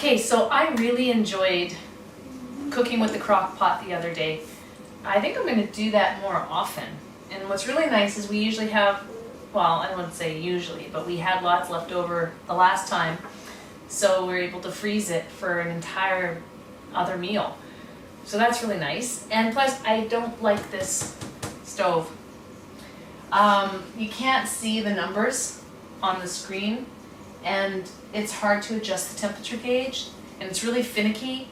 Okay, so I really enjoyed cooking with the crock pot the other day. I think I'm going to do that more often. And what's really nice is we usually have, well, I wouldn't say usually, but we had lots left over the last time. So we're able to freeze it for an entire other meal. So that's really nice. And plus, I don't like this stove. You can't see the numbers on the screen, and it's hard to adjust the temperature gauge, and it's really finicky.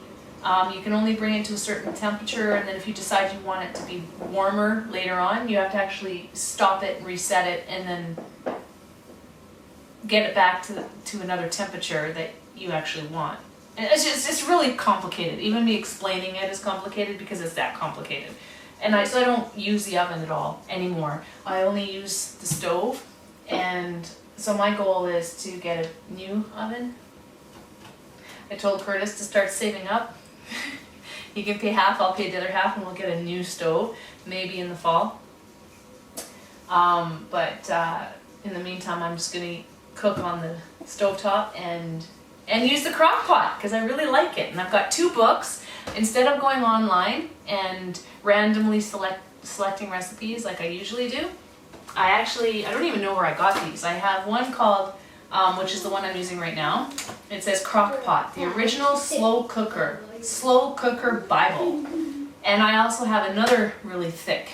You can only bring it to a certain temperature, and then if you decide you want it to be warmer later on, you have to actually stop it and reset it, and then get it back to another temperature that you actually want. And it's really complicated. Even me explaining it is complicated because it's that complicated. And so I don't use the oven at all anymore. I only use the stove, and so my goal is to get a new oven. I told Curtis to start saving up. He can pay half, I'll pay the other half, and we'll get a new stove, maybe in the fall. But in the meantime, I'm just gonna cook on the stovetop and use the crock pot because I really like it. And I've got 2 books. Instead of going online and randomly selecting recipes like I usually do, I don't even know where I got these. I have one called, which is the one I'm using right now. It says Crock Pot, the original slow cooker Bible. And I also have another really thick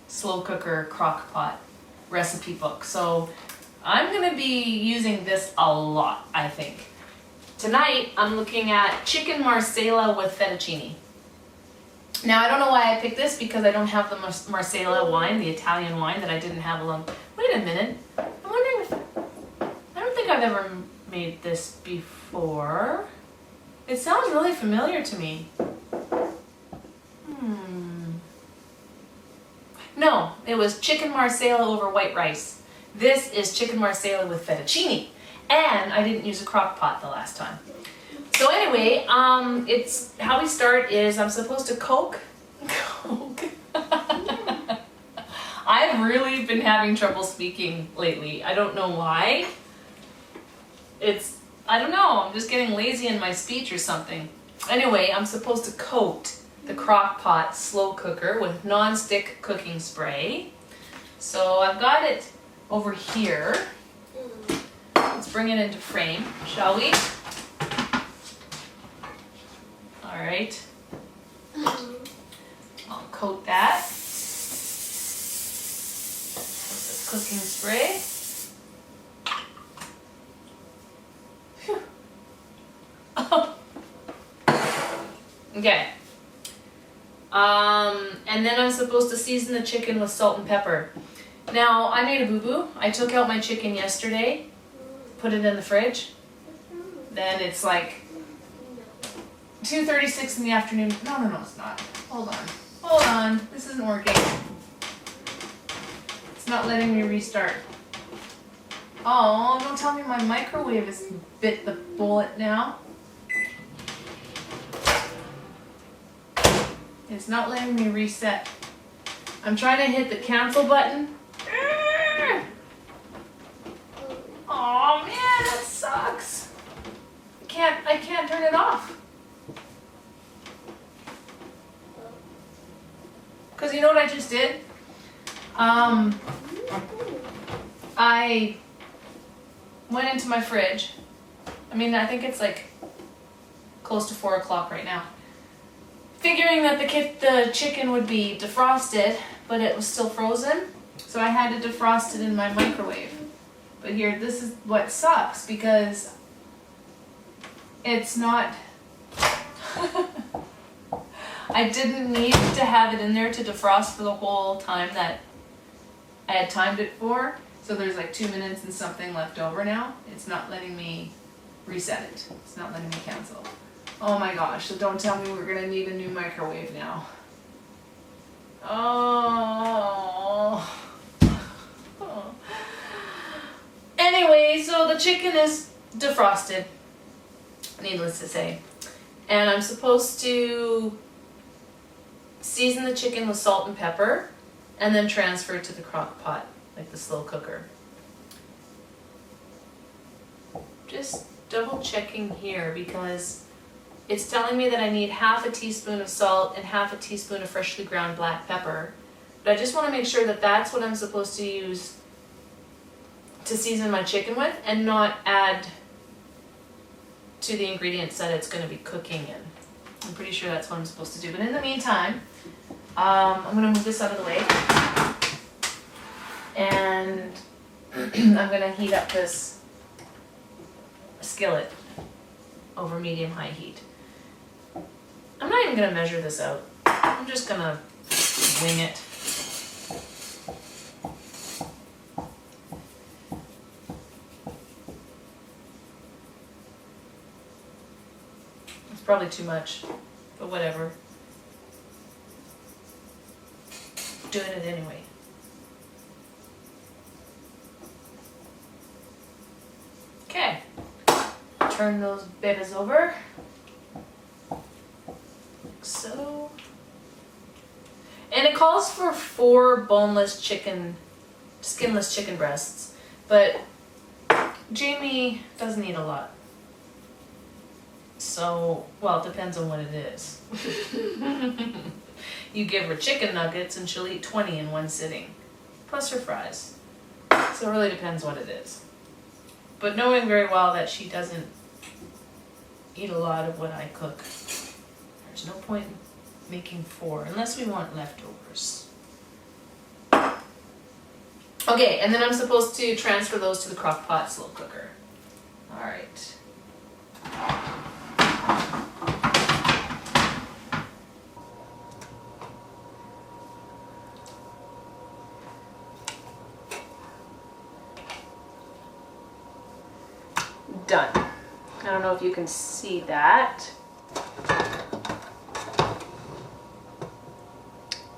slow cooker crock pot recipe book. So I'm gonna be using this a lot, I think. Tonight, I'm looking at chicken Marsala with fettuccine. Now, I don't know why I picked this because I don't have the Marsala wine, the Italian wine that I didn't have alone. Wait a minute. I'm wondering if... I don't think I've ever made this before. It sounds really familiar to me. No, it was chicken Marsala over white rice. This is chicken Marsala with fettuccine. And I didn't use a crock pot the last time. So anyway, it's how we start is I'm supposed to coke. I've really been having trouble speaking lately. I don't know why. I don't know, I'm just getting lazy in my speech or something. Anyway, I'm supposed to coat the crock pot slow cooker with non-stick cooking spray. So I've got it over here. Let's bring it into frame, shall we? All right. I'll coat that with the cooking spray. Phew. Okay. And then I'm supposed to season the chicken with salt and pepper. Now, I made a boo-boo. I took out my chicken yesterday, put it in the fridge. Then it's like 2:36 in the afternoon. No, it's not. Hold on. This isn't working. It's not letting me restart. Oh, don't tell me my microwave has bit the bullet now. It's not letting me reset. I'm trying to hit the cancel button. Oh man, that sucks. I can't turn it off. Cause you know what I just did? I went into my fridge. I think it's like close to 4 o'clock right now. Figuring that the chicken would be defrosted, but it was still frozen. So I had to defrost it in my microwave. But here, this is what sucks because it's not, I didn't need to have it in there to defrost for the whole time that I had timed it for. So there's like 2 minutes and something left over now. It's not letting me reset it. It's not letting me cancel. Oh my gosh, so don't tell me we're gonna need a new microwave now. Oh. Anyway, so the chicken is defrosted, needless to say. And I'm supposed to season the chicken with salt and pepper and then transfer it to the crock pot, like the slow cooker. Just double checking here because it's telling me that I need half a teaspoon of salt and half a teaspoon of freshly ground black pepper. But I just want to make sure that that's what I'm supposed to use to season my chicken with and not add to the ingredients that it's going to be cooking in. I'm pretty sure that's what I'm supposed to do. But in the meantime, I'm going to move this out of the way. And I'm going to heat up this skillet over medium-high heat. I'm not even going to measure this out. I'm just going to wing it. It's probably too much, but whatever. Doing it anyway. Okay, turn those babies over, like so. And it calls for 4 boneless chicken, skinless chicken breasts, but Jamie doesn't eat a lot. So, well, it depends on what it is. You give her chicken nuggets and she'll eat 20 in one sitting, plus her fries. So it really depends what it is. But knowing very well that she doesn't eat a lot of what I cook, there's no point in making 4 unless we want leftovers. Okay, and then I'm supposed to transfer those to the crock pot slow cooker. All right. Done. I don't know if you can see that.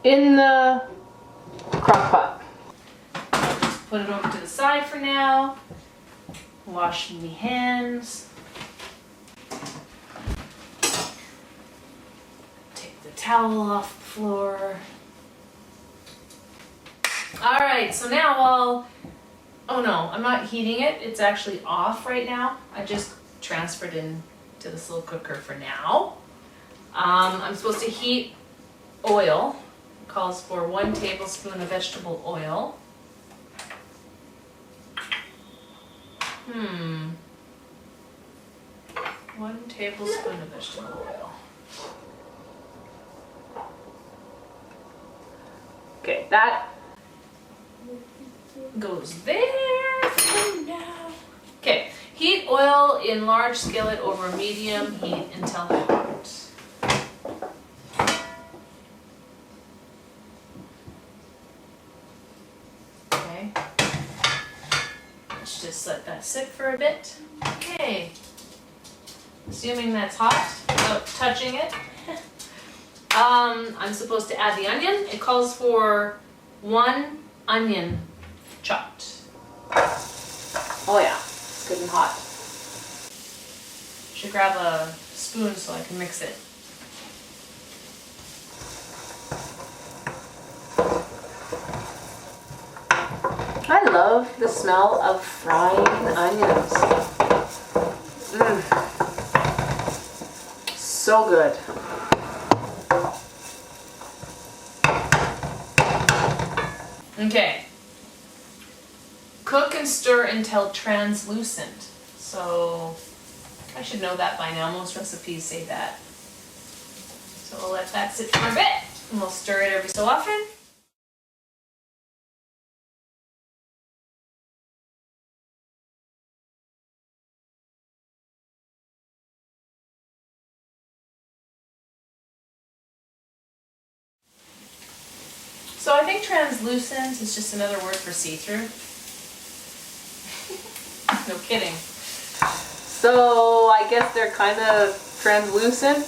In the crock pot. Just put it over to the side for now. Wash my hands. Take the towel off the floor. All right, so now oh no, I'm not heating it. It's actually off right now. I just transferred in to the slow cooker for now. I'm supposed to heat oil. It calls for 1 tablespoon of vegetable oil. 1 tablespoon of vegetable oil. Okay, that goes there for now. Okay, heat oil in large skillet over medium heat until hot. Okay, let's just let that sit for a bit. Okay, assuming that's hot without touching it. I'm supposed to add the onion. It calls for 1 onion chopped. Oh yeah, it's good and hot. Should grab a spoon so I can mix it. I love the smell of frying onions. So good. Okay. Cook and stir until translucent. So I should know that by now. Most recipes say that. So we'll let that sit for a bit and we'll stir it every so often. So I think translucent is just another word for see-through. No kidding. So I guess they're kind of translucent.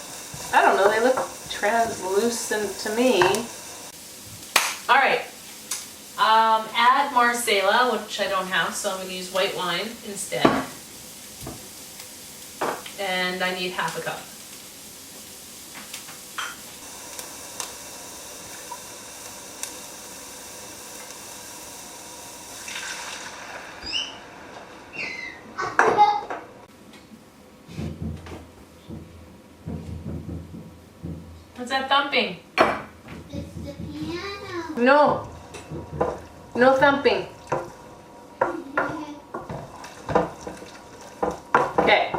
I don't know, they look translucent to me. All right, add Marsala, which I don't have, so I'm going to use white wine instead. And I need half a cup. What's that thumping? It's the piano. No. No thumping. Okay.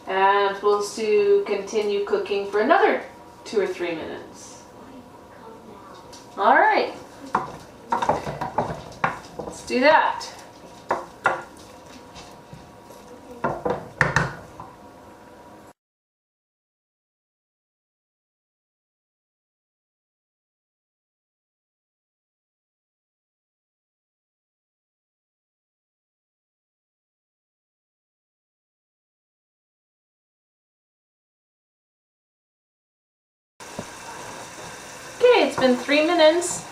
And I'm supposed to continue cooking for another 2 or 3 minutes. All right. Let's do that. Okay, it's been 3 minutes.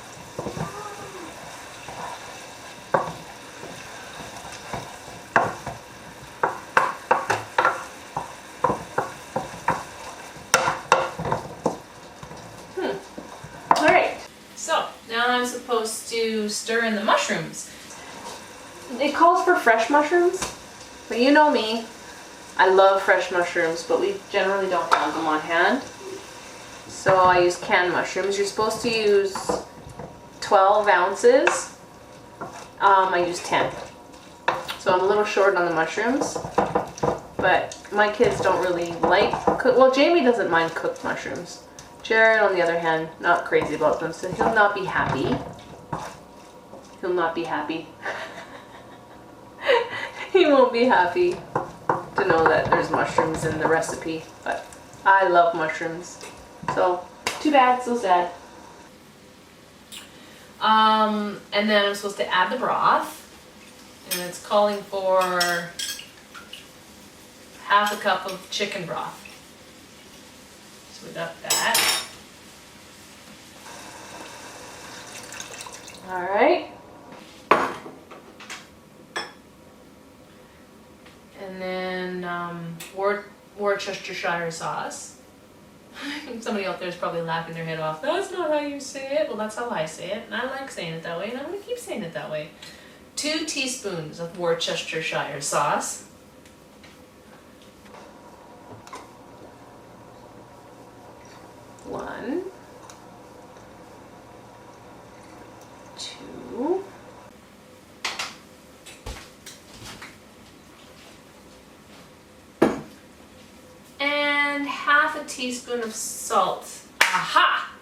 All right. So now I'm supposed to stir in the mushrooms. It calls for fresh mushrooms, but you know me. I love fresh mushrooms, but we generally don't have them on hand. So I use canned mushrooms. You're supposed to use 12 ounces. I use 10. So I'm a little short on the mushrooms, but my kids don't really like well, Jamie doesn't mind cooked mushrooms. Jared, on the other hand, not crazy about them, so he'll not be happy. He'll not be happy. He won't be happy to know that there's mushrooms in the recipe, but I love mushrooms. So, too bad, so sad. And then I'm supposed to add the broth, and it's calling for half a cup of chicken broth. So we got that. All right. And then Worcestershire sauce. Somebody out there is probably laughing their head off. That's not how you say it. Well, that's how I say it, and I like saying it that way, and I'm going to keep saying it that way. 2 teaspoons of Worcestershire sauce. One, 2, and half a teaspoon of salt. Aha!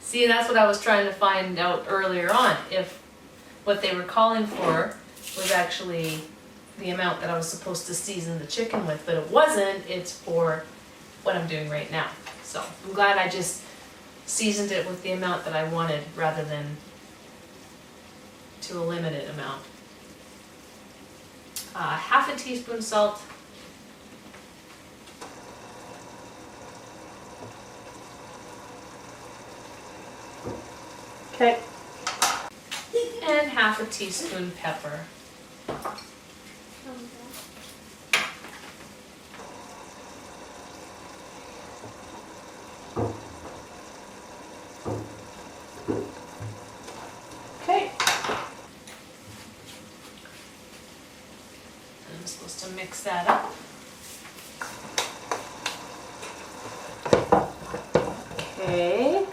See, that's what I was trying to find out earlier on, if what they were calling for was actually the amount that I was supposed to season the chicken with, but it wasn't. It's for what I'm doing right now. So I'm glad I just seasoned it with the amount that I wanted rather than to a limited amount. Half a teaspoon salt. Okay. And half a teaspoon pepper. Okay. I'm supposed to mix that up. Okay.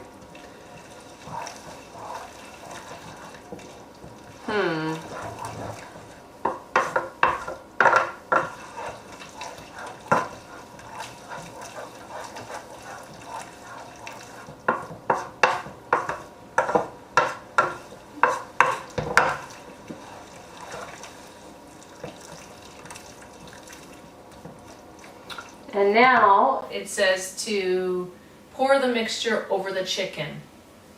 And now it says to pour the mixture over the chicken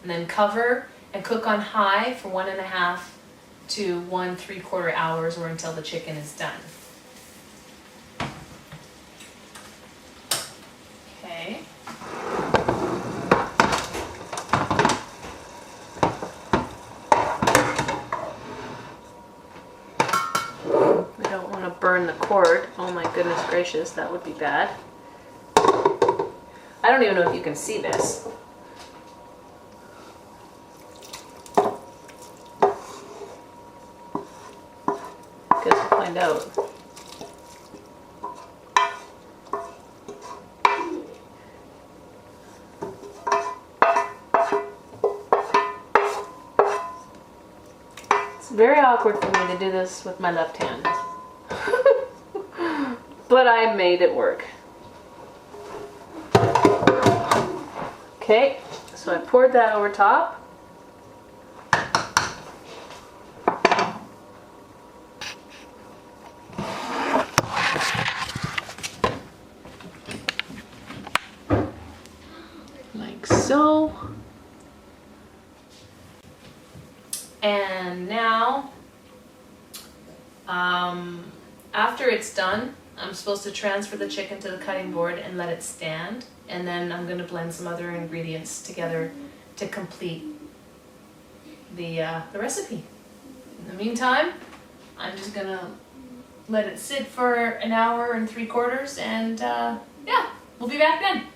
and then cover and cook on high for 1.5 to 1 3/4 hours or until the chicken is done. Okay. We don't want to burn the cord. Oh my goodness gracious, that would be bad. I don't even know if you can see this. Guess we'll find out. awkward for me to do this with my left hand. But I made it work. Okay, so I poured that over top. Like so. And now, after it's done, I'm supposed to transfer the chicken to the cutting board and let it stand. And then I'm going to blend some other ingredients together to complete the recipe. In the meantime, I'm just going to let it sit for an hour and 3/4 and yeah, we'll be back then.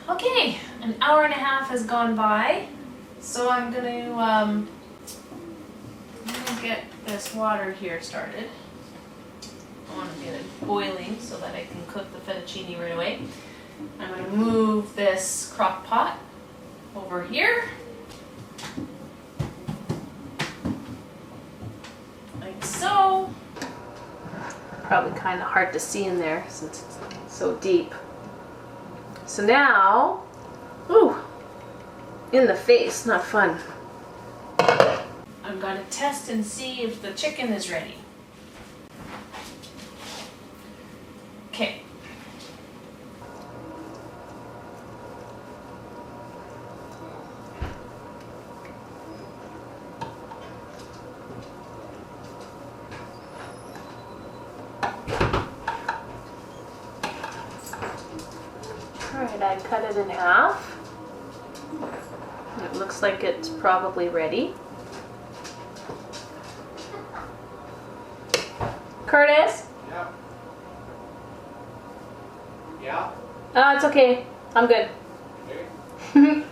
Okay, an hour and a half has gone by. So I'm gonna get this water here started. I want to get it boiling so that I can cook the fettuccine right away. I'm gonna move this crock pot over here. Like so. Probably kind of hard to see in there since it's so deep. So now, ooh, in the face, not fun. I'm gonna test and see if the chicken is ready. Okay. Alright, I cut it in half. It looks like it's probably ready. Curtis? Yeah. Yeah? It's okay. I'm good. Okay.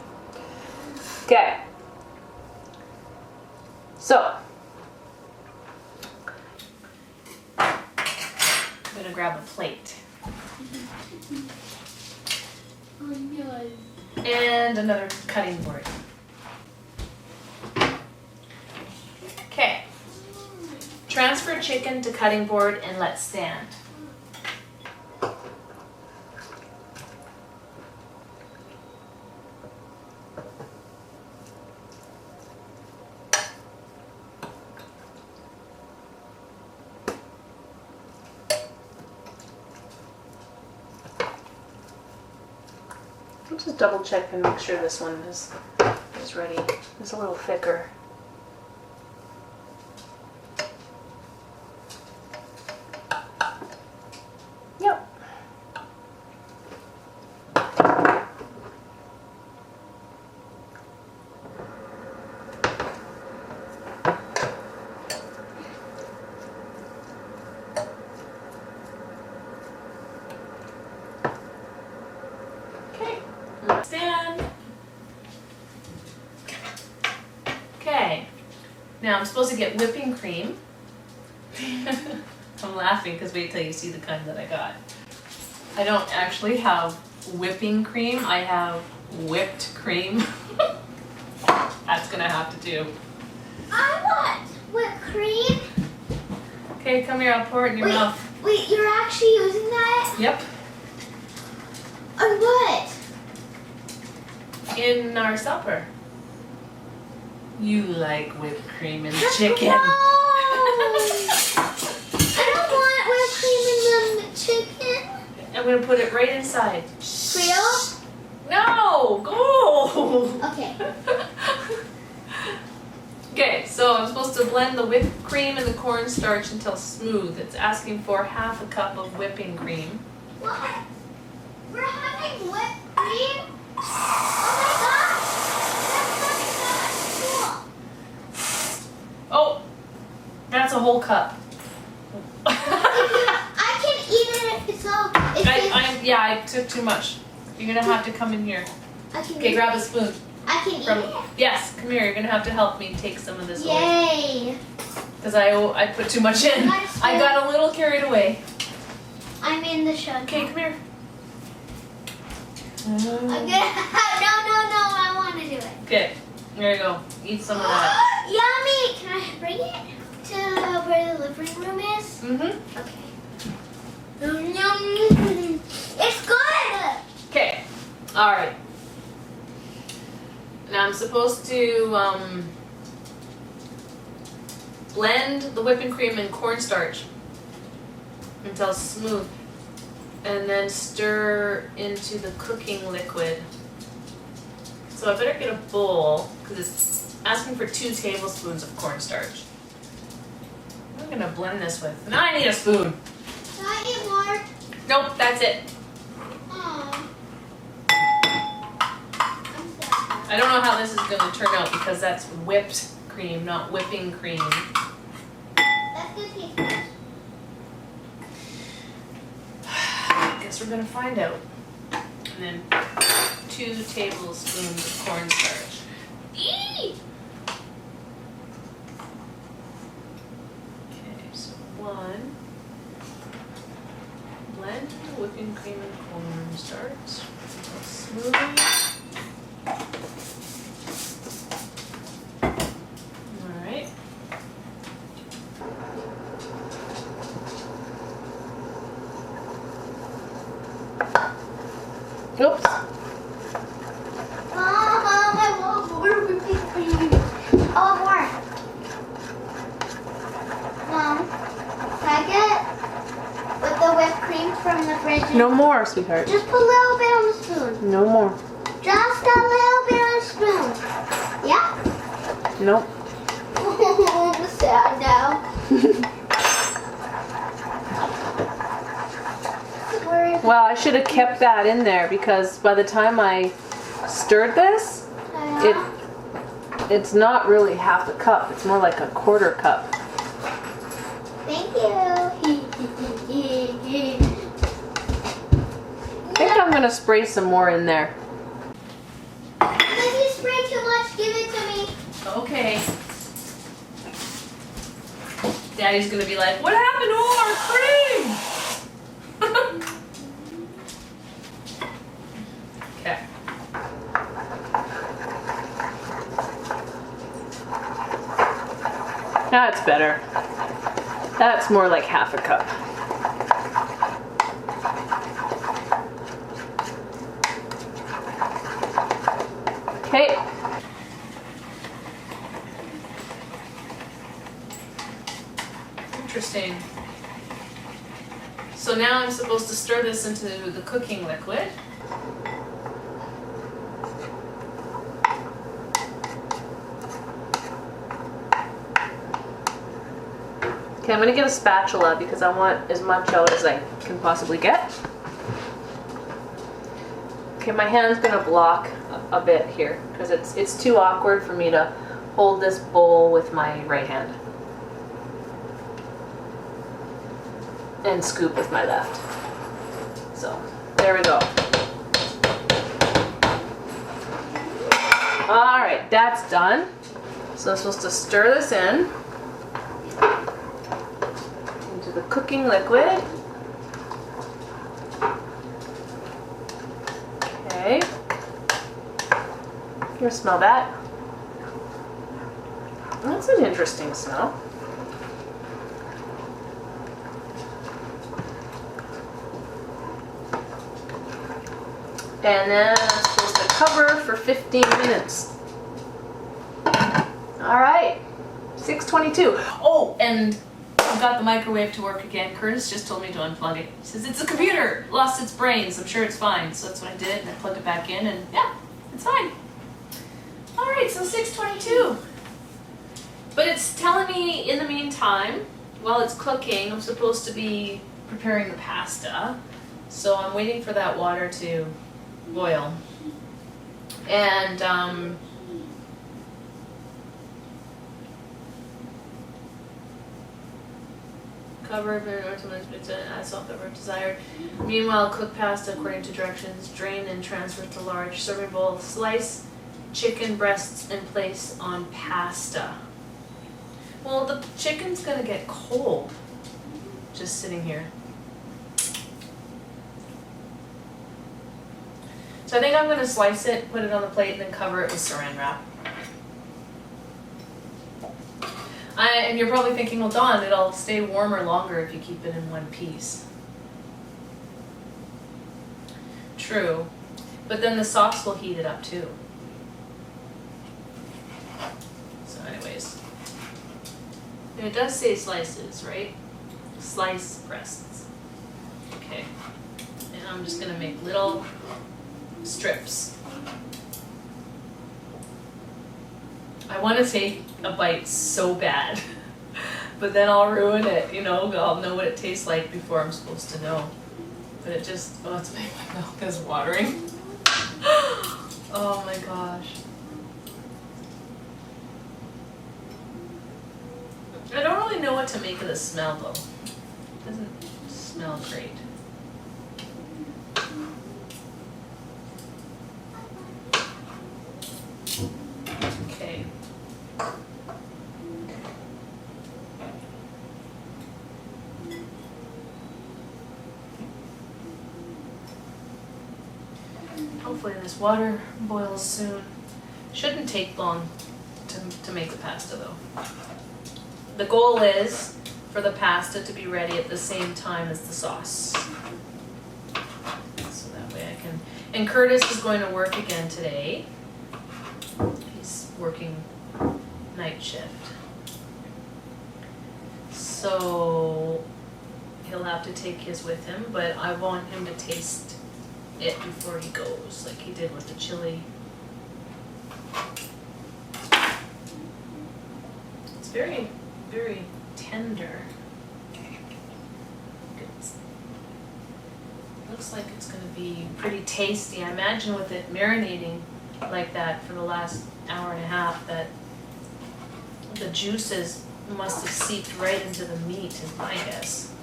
Okay. So, I'm gonna grab a plate. Oh no. And another cutting board. Okay. Transfer chicken to cutting board and let stand. I'll just double check and make sure this one is ready. It's a little thicker. Yep. Okay. Stand. Okay. Now I'm supposed to get whipping cream. I'm laughing because wait till you see the kind that I got. I don't actually have whipping cream. I have whipped cream. That's gonna have to do. I want whipped cream. Okay, come here. I'll pour it in your mouth. Wait, you're actually using that? Yep. On what? In our supper. You like whipped cream and That's chicken. gross. I don't want whipped cream in the chicken. I'm gonna put it right inside. Real? No, go. Okay. Okay, so I'm supposed to blend the whipped cream and the cornstarch until smooth. It's asking for 1/2 cup of whipping cream. What? We're having whipped cream? Oh my gosh! That's not cool. Oh, that's a whole cup. I can eat it if it's all. Yeah, I took too much. You're gonna have to come in here. I can Okay, eat grab a it. spoon. I can From, eat it. yes, come here. You're gonna have to help me take some of this away. Yay! Because I put too much in. I got a little carried away. I'm in the show. Okay, come here. I'm gonna. No, I want to do it. Okay, there you go. Eat some of that. Yummy! Can I I bring it to where the living room is? Mm-hmm. Okay. It's good! Okay. All right. Now I'm supposed to blend the whipping cream and cornstarch until smooth, and then stir into the cooking liquid. So I better get a bowl because it's asking for 2 tablespoons of cornstarch. I'm gonna blend this with. Now I need a spoon. Do I need more? Nope, that's it. Aw. I'm sad. I don't know how this is gonna turn out because that's whipped cream, not whipping cream. That's good taste. Guess we're gonna find out. And then 2 tablespoons of cornstarch. Eee! Okay, so 1. Blend the whipping cream and cornstarch until smooth. Alright. Oops. Mom, I want more whipping cream. I want more. Mom, can I get with the whipped cream from the fridge? No more, sweetheart. Just put a little bit on the spoon. No more. Just a little bit on the spoon. Yeah? Nope. I'm sad now. Where is Well, I should have kept that in there because by the time I stirred this, it's not really half a cup. It's more like a 1/4 cup. Thank you. I think I'm gonna spray some more in there. If you spray too much, give it to me. Okay. Daddy's gonna be like, what happened to all our cream? Okay. That's better. That's more like half a cup. Okay. Interesting. So now I'm supposed to stir this into the cooking liquid. Okay, I'm gonna get a spatula because I want as much out as I can possibly get. Okay, my hand's gonna block a bit here because it's too awkward for me to hold this bowl with my right hand and scoop with my left. So there we go. All right, that's done. So I'm supposed to stir this in into the cooking liquid. Okay. You smell that? That's an interesting smell. And then I'm supposed to cover for 15 minutes. All right, 6:22. Oh, and I've got the microwave to work again. Curtis just told me to unplug it. He says, it's a computer, lost its brains. I'm sure it's fine. So that's what I did, and I plugged it back in, and yeah, it's fine. All right, so 6:22. But it's telling me in the meantime, while it's cooking, I'm supposed to be preparing the pasta. So I'm waiting for that water to boil. And cover add salt, pepper desired. Meanwhile, cook pasta according to directions. Drain and transfer to large serving bowl. Slice chicken breasts and place on pasta. Well, the chicken's gonna get cold just sitting here. So I think I'm gonna slice it, put it on the plate, and then cover it with saran wrap. And you're probably thinking, well, Dawn, it'll stay warmer longer if you keep it in one piece. True, but then the sauce will heat it up too. So anyways, and it does say slices, right? Slice breasts. Okay, and I'm just gonna make little strips. I want to take a bite so bad, but then I'll ruin it, you know, I'll know what it tastes like before I'm supposed to know. But it just, oh, it's making my mouth is watering. Oh my gosh. I don't really know what to make of the smell though. It doesn't smell great. Okay. Hopefully this water boils soon. Shouldn't take long to make the pasta though. The goal is for the pasta to be ready at the same time as the sauce. So that way I can, and Curtis is going to work again today. He's working night shift. So he'll have to take his with him, but I want him to taste it before he goes, like he did with the chili. It's very, very tender. Looks like it's going to be pretty tasty. I imagine with it marinating like that for the last hour and a half that the juices must have seeped right into the meat is my guess.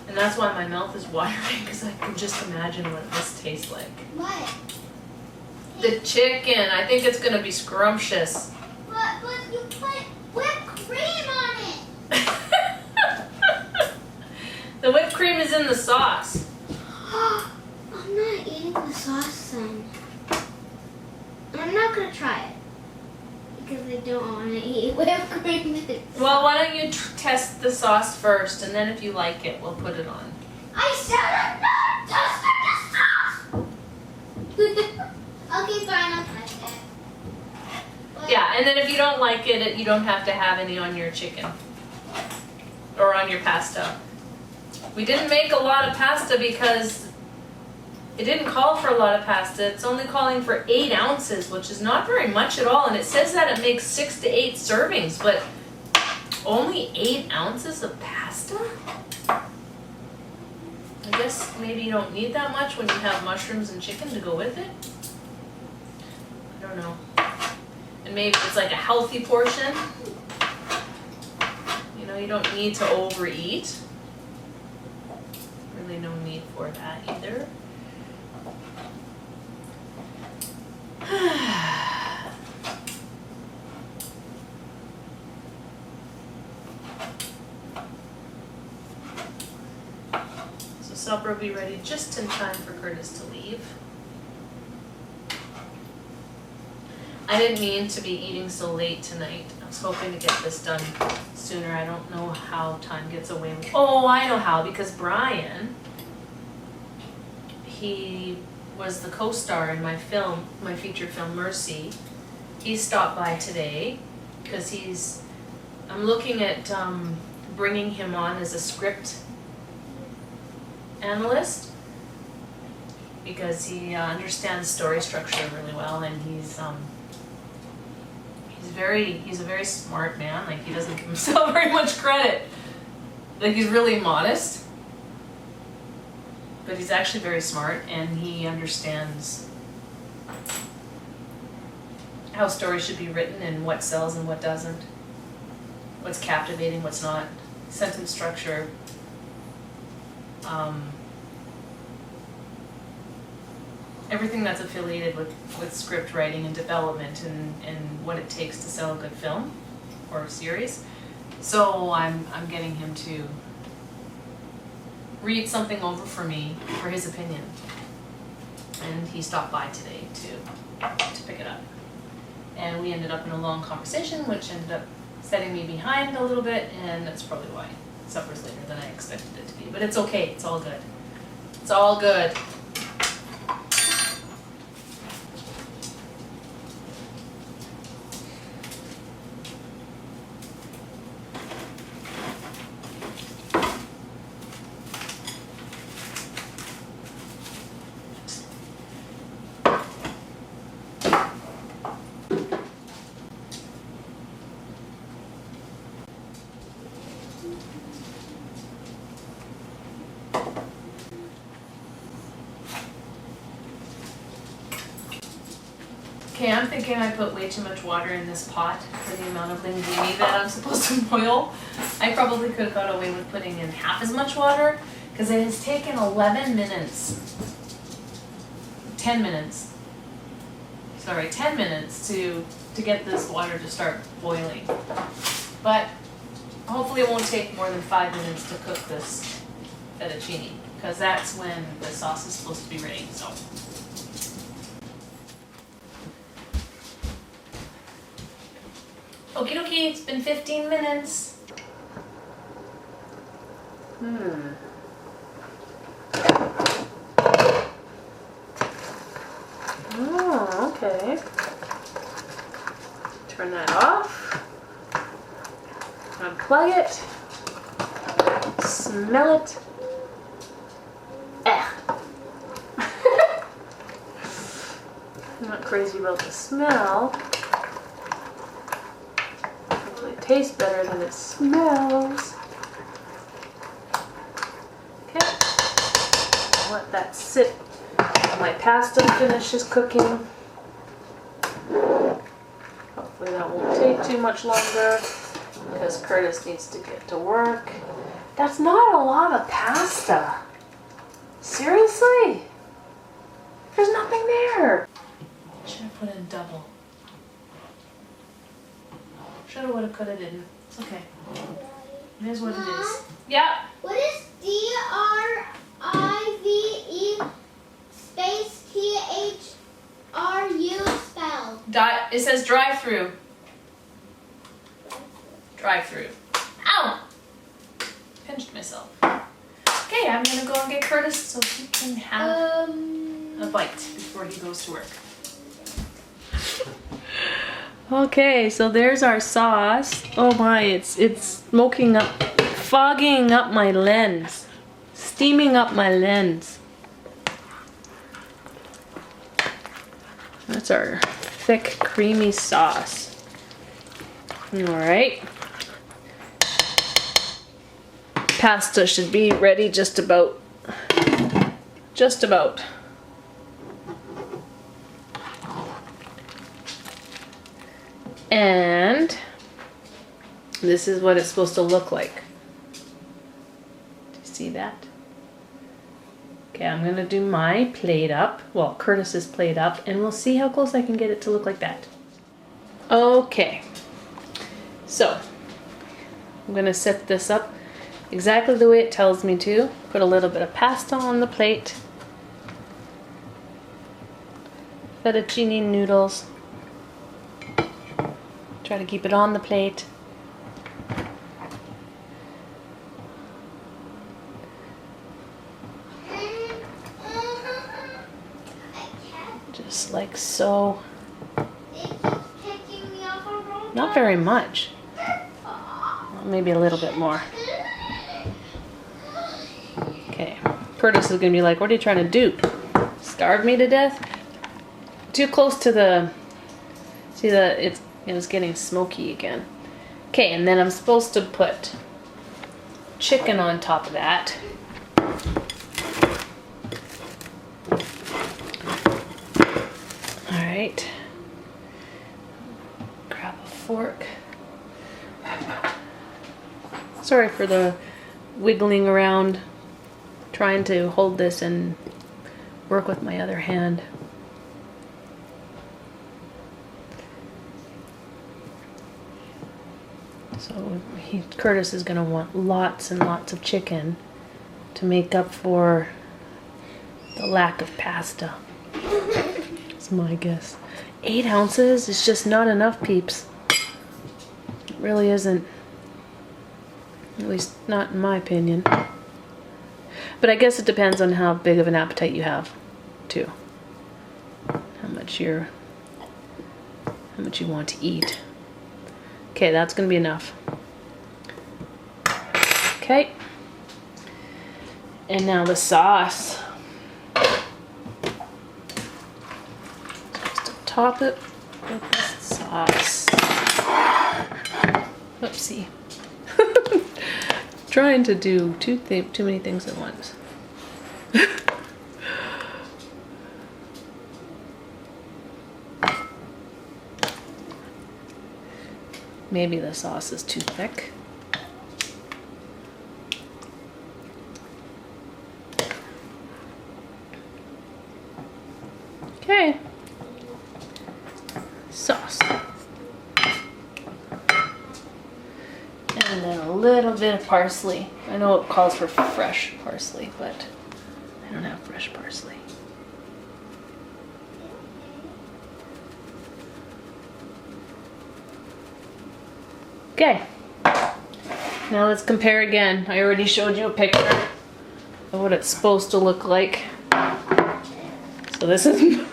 And that's why my mouth is watering, because I can just imagine what this tastes like. What? The chicken, I think it's going to be scrumptious. But you put whipped cream on it. The whipped cream is in the sauce. I'm not eating the sauce then. I'm not going to try it. Because I don't want to eat whipped cream with it. Well, why don't you test the sauce first, and then if you like it, we'll put it on. I said I'm not testing the sauce! Okay, fine, I'll test it. But Yeah, and then if you don't like it, you don't have to have any on your chicken. Or on your pasta. We didn't make a lot of pasta because it didn't call for a lot of pasta. It's only calling for 8 ounces, which is not very much at all. And it says that it makes 6 to 8 servings, but only 8 ounces of pasta? I guess maybe you don't need that much when you have mushrooms and chicken to go with it. I don't know. And maybe it's like a healthy portion. You know, you don't need to overeat. Really no need for that either. So supper will be ready just in time for Curtis to leave. I didn't mean to be eating so late tonight. I was hoping to get this done sooner. I don't know how time gets away with. Oh, I know how, because Brian, he was the co-star in my film, my feature film Mercy. He stopped by today because I'm looking at bringing him on as a script analyst because he understands story structure really well, and he's a very smart man. Like, he doesn't give himself very much credit. Like, he's really modest. But he's actually very smart, and he understands how stories should be written and what sells and what doesn't. What's captivating, what's not. Sentence structure. Everything that's affiliated with script writing and development and what it takes to sell a good film or series. So I'm getting him to read something over for me for his opinion, and he stopped by today to pick it up, and we ended up in a long conversation which ended up setting me behind a little bit, and that's probably why supper's later than I expected it to be. But it's okay, it's all good. It's all good. Okay, I'm thinking I put way too much water in this pot for the amount of linguine that I'm supposed to boil. I probably could have got away with putting in half as much water because it has taken 11 minutes, 10 minutes, sorry, 10 minutes to get this water to start boiling. But hopefully it won't take more than 5 minutes to cook this fettuccine because that's when the sauce is supposed to be ready, so. Okie dokie, it's been 15 minutes. Oh, okay. Turn that off. Unplug it. Smell it. I'm not crazy about the smell. It tastes better than it smells. Okay, I'll let that sit while my pasta finishes cooking. Hopefully that won't take too much longer because Curtis needs to get to work. That's not a lot of pasta. Seriously? There's nothing there. Should have put in double. Shoulda, woulda, coulda, didn't. It's okay. It is what it is. Yeah. What is DRIVE space THRU spelled? It says drive-through. Drive-through. Ow! Pinched myself. Okay, I'm gonna go and get Curtis so he can have a bite before he goes to work. Okay, so there's our sauce. Oh my, it's smoking up, fogging up my lens, steaming up my lens. That's our thick, creamy sauce. All right. Pasta should be ready just about. Just about. And this is what it's supposed to look like. Do you see that? Okay, I'm gonna do my plate up, well, Curtis's plate up, and we'll see how close I can get it to look like that. Okay, so I'm gonna set this up exactly the way it tells me to. Put a little bit of pasta on the plate. Fettuccine noodles. Try to keep it on the plate. Just like so. Not very much. Well, maybe a little bit more. Okay. Curtis is gonna be like, what are you trying to do? Starve me to death? Too close to the... See it was getting smoky again. Okay, and then I'm supposed to put chicken on top of that. All right. Grab a fork. Sorry for the wiggling around, trying to hold this and work with my other hand. So Curtis is going to want lots and lots of chicken to make up for the lack of pasta. That's my guess. 8 ounces is just not enough, peeps. really isn't. At least not in my opinion. But I guess it depends on how big of an appetite you have, too. How much you want to eat. Okay, that's gonna be enough. Okay. And now the sauce. Just top it with this sauce. Oopsie. Trying to do too many things at once. Maybe the sauce is too thick. Okay. Sauce. And then a little bit of parsley. I know it calls for fresh parsley, but I don't have fresh parsley. Okay. Now let's compare again. I already showed you a picture of what it's supposed to look like. So this is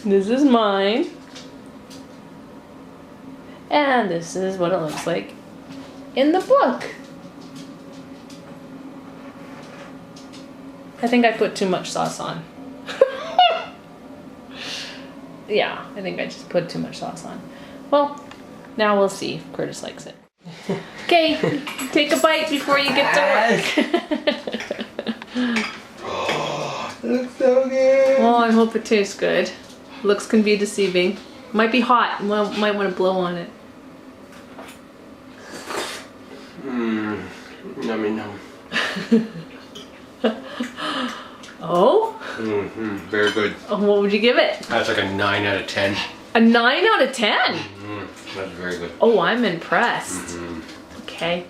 this is mine. And this is what it looks like in the book. I think I put too much sauce on. Yeah, I think I just put too much sauce on. Well, now we'll see if Curtis likes it. Okay, take a bite before you get to work. Oh, looks so good. Well, I hope it tastes good. Looks can be deceiving. Might be hot. Might want to blow on it. Yummy num. Oh? Very good. Oh, what would you give it? That's like a 9 out of 10. A 9 out of 10? That's very good. Oh, I'm impressed. Okay.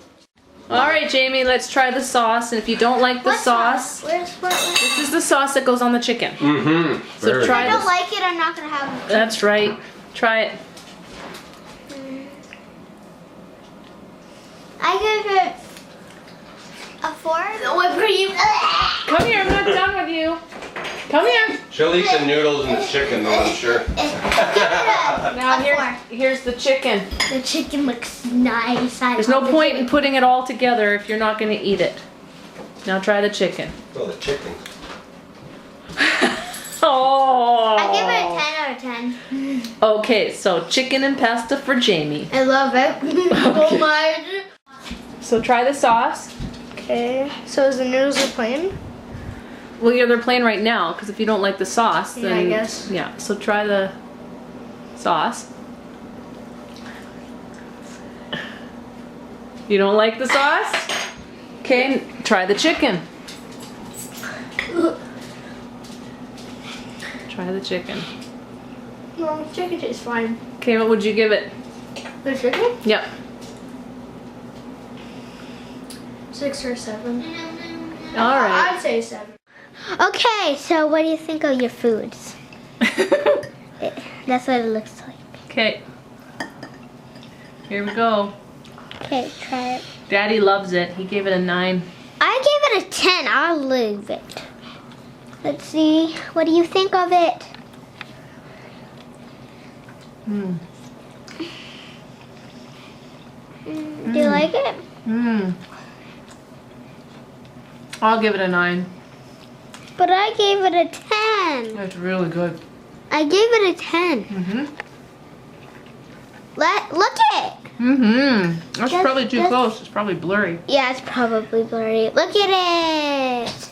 Alright, Jamie, let's try the sauce. And if you don't like the sauce, this is the sauce that goes on the chicken. So try If I don't like it, I'm not going to have it. That's right. Try it. I give it a 4. Whipped cream. Come here, I'm not done with you. Come here. She'll eat the noodles and the chicken though, I'm sure. Now here's the chicken. The chicken looks nice. There's no point in putting it all together if you're not going to eat it. Now try the chicken. Oh, the chicken. Oh. I give it a 10 out of 10. Okay, so chicken and pasta for Jamie. I love it. So much. So try the sauce. Okay. So is the noodles are plain? Well, yeah, they're plain right now because if you don't like the sauce, then I guess. yeah. So try the sauce. You don't like the sauce? Okay, try the chicken. Try the chicken. No, chicken tastes fine. Okay, what would you give it? The chicken? Yep. 6 or 7. All right. I'd say 7. Okay, so what do you think of your foods? That's what it looks like. Okay. Here we go. Okay, try it. Daddy loves it. He gave it a 9. I gave it a 10. I'll leave it. Let's see. What do you think of it? Do you like it? I'll give it a 9. But I gave it a 10. That's really good. I gave it a 10. Look at it. That's probably too close. It's probably blurry. Yeah, it's probably blurry. Look at it.